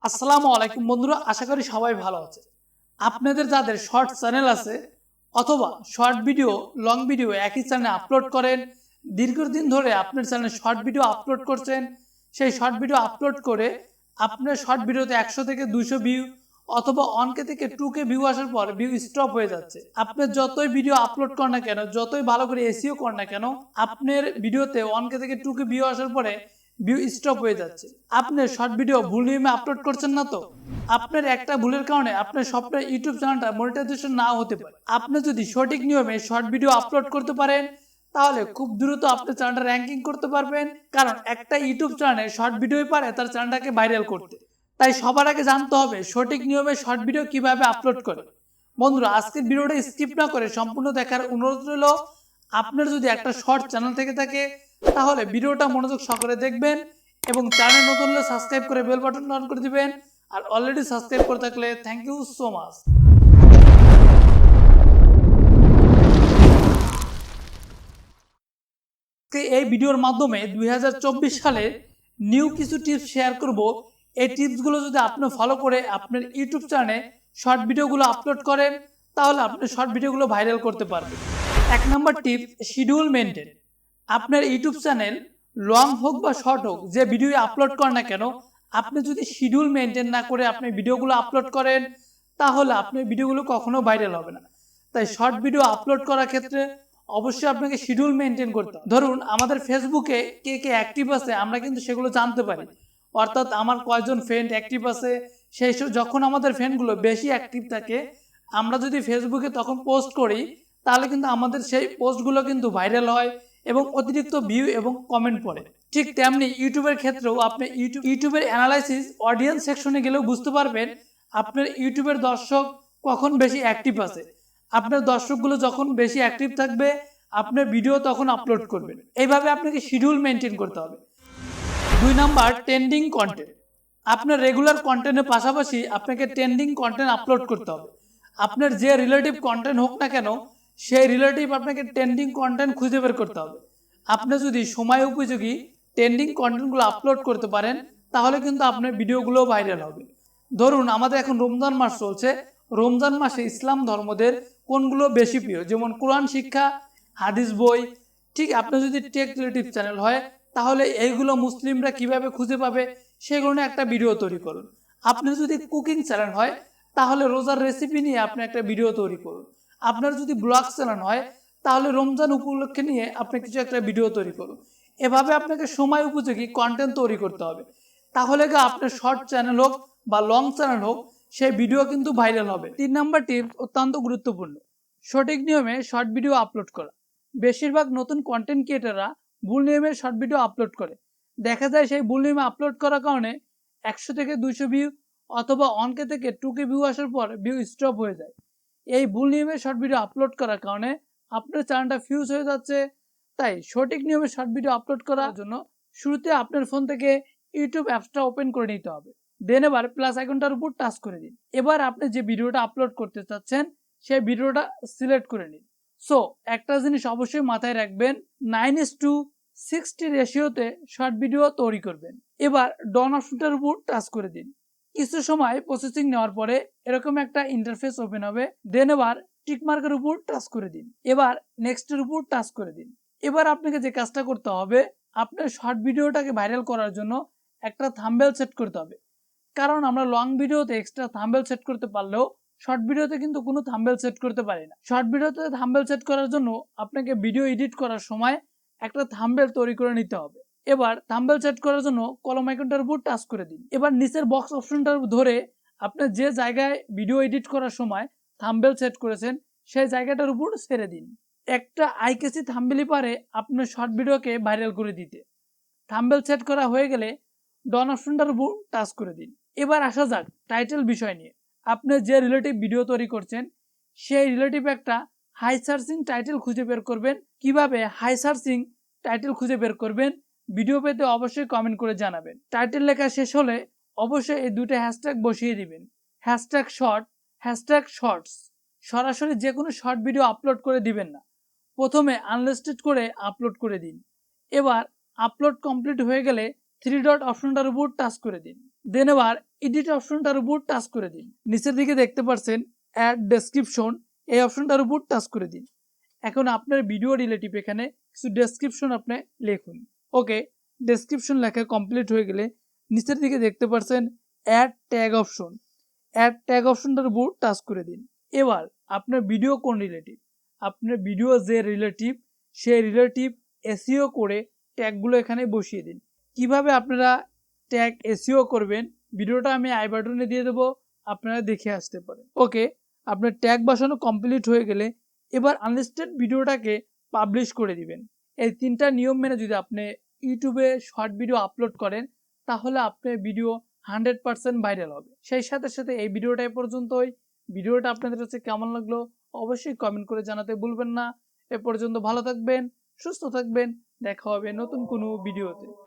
আসসালামু আলাইকুম বন্ধুরা, আশা করি সবাই ভালো আছে। আপনাদের যাদের শর্ট চ্যানেল আছে অথবা শর্ট ভিডিও লং ভিডিও একই চ্যানেলে আপলোড করেন, দীর্ঘদিন ধরে আপনার চ্যানেলে শর্ট ভিডিও আপলোড করছেন, সেই শর্ট ভিডিও আপলোড করে আপনার শর্ট ভিডিওতে 100 থেকে 200 ভিউ অথবা 1K থেকে 2K ভিউ আসার পর ভিউ স্টপ হয়ে যাচ্ছে। আপনি যতই ভিডিও আপলোড করেন না কেন, যতই ভালো করে এসইও করেন না কেন, আপনার ভিডিওতে 1K থেকে 2K ভিউ আসার পরে ভিউ স্টপ হয়ে যাচ্ছে। আপনি শর্ট ভিডিও ভুল নিয়মে আপলোড করছেন না তো? আপনার একটা ভুলের কারণে আপনার সফটওয়্যার ইউটিউব চ্যানেলটা মনিটাইজেশন নাও হতে পারে। আপনি যদি সঠিক নিয়মে শর্ট ভিডিও আপলোড করতে পারেন তাহলে খুব দ্রুত আপনার চ্যানেলটা র্যাঙ্কিং করতে পারবেন, কারণ একটা ইউটিউব চ্যানেলে শর্ট ভিডিওই পারে তার চ্যানেলটাকে ভাইরাল করতে। তাই সবার আগে জানতে হবে সঠিক নিয়মে শর্ট ভিডিও কিভাবে আপলোড করে। বন্ধুরা, আজকের ভিডিওটা স্কিপ না করে সম্পূর্ণ দেখার অনুরোধ রইল। আপনার যদি একটা শর্ট চ্যানেল থেকে থাকে তাহলে ভিডিওটা মনোযোগ সহকারে দেখবেন এবং চ্যানেল নতুন হলে সাবস্ক্রাইব করে বেল বাটন অন করে দিবেন। আর অলরেডি সাবস্ক্রাইব করে থাকলে থ্যাংক ইউ সো মাচ। এই ভিডিওর মাধ্যমে 2024 সালে নিউ কিছু টিপস শেয়ার করব। এই টিপসগুলো যদি আপনি ফলো করে আপনার ইউটিউব চ্যানেলে শর্ট ভিডিওগুলো আপলোড করেন তাহলে আপনি শর্ট ভিডিওগুলো ভাইরাল করতে পারবেন। 1 নম্বর টিপস, শিডিউল মেনটেন। আপনার ইউটিউব চ্যানেল লং হোক বা শর্ট হোক, যে ভিডিও আপলোড করেন না কেন, আপনি যদি শিডিউল মেনটেন না করে আপনি ভিডিওগুলো আপলোড করেন তাহলে আপনার ভিডিওগুলো কখনো ভাইরাল হবে না। তাই শর্ট ভিডিও আপলোড করার ক্ষেত্রে অবশ্যই আপনাকে শিডিউল মেনটেন করতে হবে। ধরুন আমাদের ফেসবুকে কে কে অ্যাক্টিভ আছে আমরা কিন্তু সেগুলো জানতে পারি, অর্থাৎ আমার কয়জন ফ্রেন্ড অ্যাক্টিভ আছে। সেই যখন আমাদের ফ্রেন্ডগুলো বেশি অ্যাক্টিভ থাকে, আমরা যদি ফেসবুকে তখন পোস্ট করি তাহলে কিন্তু আমাদের সেই পোস্টগুলো কিন্তু ভাইরাল হয় এবং অতিরিক্ত ভিউ এবং কমেন্ট পড়ে। ঠিক তেমনি ইউটিউবের ক্ষেত্রেও আপনি ইউটিউবের অ্যানালাইসিস অডিয়েন্স সেকশনে গেলেও বুঝতে পারবেন আপনার ইউটিউবের দর্শক কখন বেশি অ্যাক্টিভ আছে। আপনার দর্শকগুলো যখন বেশি অ্যাক্টিভ থাকবে আপনার ভিডিও তখন আপলোড করবেন। এইভাবে আপনাকে শিডিউল মেনটেন করতে হবে। 2 নাম্বার, ট্রেন্ডিং কন্টেন্ট। আপনার রেগুলার কন্টেন্টের পাশাপাশি আপনাকে ট্রেন্ডিং কন্টেন্ট আপলোড করতে হবে। আপনার যে রিলেটিভ কন্টেন্ট হোক না কেন, সেই রিলেটিভ আপনাকে ট্রেন্ডিং কন্টেন্ট খুঁজে বের করতে হবে। আপনি যদি সময় উপযোগী ট্রেন্ডিং কন্টেন্টগুলো আপলোড করতে পারেন তাহলে কিন্তু আপনার ভিডিওগুলো ভাইরাল হবে। ধরুন আমাদের এখন রমজান মাস চলছে, রমজান মাসে ইসলাম ধর্মদের কোনগুলো বেশি প্রিয়, যেমন কোরআন শিক্ষা, হাদিস বই। ঠিক আপনি যদি টেক রিলেটিভ চ্যানেল হয় তাহলে এইগুলো মুসলিমরা কিভাবে খুঁজে পাবে সেগুলো নিয়ে একটা ভিডিও তৈরি করুন। আপনি যদি কুকিং চ্যানেল হয় তাহলে রোজার রেসিপি নিয়ে আপনি একটা ভিডিও তৈরি করুন। আপনার যদি ব্লগ চ্যানেল হয় তাহলে রমজান উপলক্ষে নিয়ে আপনি কিছু একটা ভিডিও তৈরি করুন। এভাবে আপনাকে সময় উপযোগী কন্টেন্ট তৈরি করতে হবে, তাহলে আপনার শর্ট চ্যানেল হোক বা লং চ্যানেল হোক সেই ভিডিও কিন্তু ভাইরাল হবে। 3 নাম্বার টিপস অত্যন্ত গুরুত্বপূর্ণ, সঠিক নিয়মে শর্ট ভিডিও আপলোড করা। বেশিরভাগ নতুন কন্টেন্ট ক্রিয়েটাররা ভুল নিয়মে শর্ট ভিডিও আপলোড করে। দেখা যায় সেই ভুল নিয়মে আপলোড করার কারণে 100 থেকে 200 ভিউ অথবা 1K থেকে 2K ভিউ আসার পর ভিউ স্টপ হয়ে যায়। এই ভুল নিয়মে শর্ট ভিডিও আপলোড করার কারণে আপনার চ্যানেলটা ফিউজ হয়ে যাচ্ছে। তাই সঠিক নিয়মে শর্ট ভিডিও আপলোড করার জন্য শুরুতে আপনার ফোন থেকে ইউটিউব অ্যাপসটা ওপেন করে নিতে হবে। দেন এবার প্লাস আইকনটার উপর টাচ করে দিন। এবার আপনি যে ভিডিওটা আপলোড করতে চাচ্ছেন সেই ভিডিওটা সিলেক্ট করে নিন। সো একটা জিনিস অবশ্যই মাথায় রাখবেন, 9:60 রেশিওতে শর্ট ভিডিও তৈরি করবেন। এবার ডন অপশনটার উপর টাচ করে দিন। কিছু সময় প্রসেসিং নেওয়ার পরে এরকম একটা ইন্টারফেস ওপেন হবে। দেন এবার টিক মার্কের উপর টাচ করে দিন। এবার নেক্সটের উপর টাচ করে দিন। এবার আপনাকে যে কাজটা করতে হবে, আপনার শর্ট ভিডিওটাকে ভাইরাল করার জন্য একটা থাম্বনেল সেট করতে হবে। কারণ আমরা লং ভিডিওতে এক্সট্রা থাম্বনেল সেট করতে পারলেও শর্ট ভিডিওতে কিন্তু কোনো থাম্বনেল সেট করতে পারি না। শর্ট ভিডিওতে থাম্বনেল সেট করার জন্য আপনাকে ভিডিও এডিট করার সময় একটা থাম্বনেল তৈরি করে নিতে হবে। এবার থাম্বনেল সেট করার জন্য কলম আইকনটার উপর টাচ করে দিন। এবার নিচের বক্স অপশনটা ধরে আপনি যে জায়গায় ভিডিও এডিট করার সময় থাম্বনেল সেট করেছেন সেই জায়গাটার উপর ছেড়ে দিন। একটা আইকেসি থাম্বনেলই পারে আপনার শর্ট ভিডিওকে ভাইরাল করে দিতে। থাম্বনেল সেট করা হয়ে গেলে ডন অপশনটার উপর টাচ করে দিন। এবার আসা যাক টাইটেল বিষয় নিয়ে। আপনি যে রিলেটিভ ভিডিও তৈরি করছেন সেই রিলেটিভ একটা হাই সার্চিং টাইটেল খুঁজে বের করবেন। কিভাবে হাই সার্চিং টাইটেল খুঁজে বের করবেন ভিডিও পেতে অবশ্যই কমেন্ট করে জানাবেন। টাইটেল লেখা শেষ হলে অবশ্যই এই দুটো হ্যাশট্যাগ বসিয়ে দিবেন, হ্যাশট্যাগ শর্ট, হ্যাশট্যাগ শর্টস। সরাসরি যে কোনো শর্ট ভিডিও আপলোড করে দিবেন না, প্রথমে আনলিস্টেড করে আপলোড করে দিন। এবার আপলোড কমপ্লিট হয়ে গেলে 3 ডট অপশনটার উপর টাচ করে দিন। দেন এবার এডিট অপশনটার উপর টাচ করে দিন। নিচের দিকে দেখতে পাচ্ছেন অ্যাড ডেসক্রিপশন, এই অপশনটার উপর টাচ করে দিন। এখন আপনার ভিডিও রিলেটিভ এখানে কিছু ডেসক্রিপশন আপনি লিখুন। ওকে, ডেসক্রিপশন লেখা কমপ্লিট হয়ে গেলে নিচের দিকে দেখতে পাচ্ছেন add tag option, add tag অপশনটার উপর টাচ করে দিন। এবার আপনার ভিডিও কোন রিলেটিভ, আপনার ভিডিও যে রিলেটিভ সেই রিলেটিভ এসইও করে ট্যাগগুলো এখানে বসিয়ে দিন। কিভাবে আপনারা ট্যাগ এসইও করবেন ভিডিওটা আমি আই বাটনে দিয়ে দেবো, আপনারা দেখে আসতে পারেন। ওকে, আপনার ট্যাগ বসানো কমপ্লিট হয়ে গেলে এবার আনলিস্টেড ভিডিওটাকে পাবলিশ করে দিবেন। এই 3টা নিয়ম মেনে যদি আপনি ইউটিউবে শর্ট ভিডিও আপলোড করেন তাহলে আপনার ভিডিও 100% ভাইরাল হবে। সেই সাথে সাথে এই ভিডিওটা এ পর্যন্তই। ভিডিওটা আপনাদের কাছে কেমন লাগলো অবশ্যই কমেন্ট করে জানাতে ভুলবেন না। এ পর্যন্ত ভালো থাকবেন, সুস্থ থাকবেন, দেখা হবে নতুন কোনো ভিডিওতে।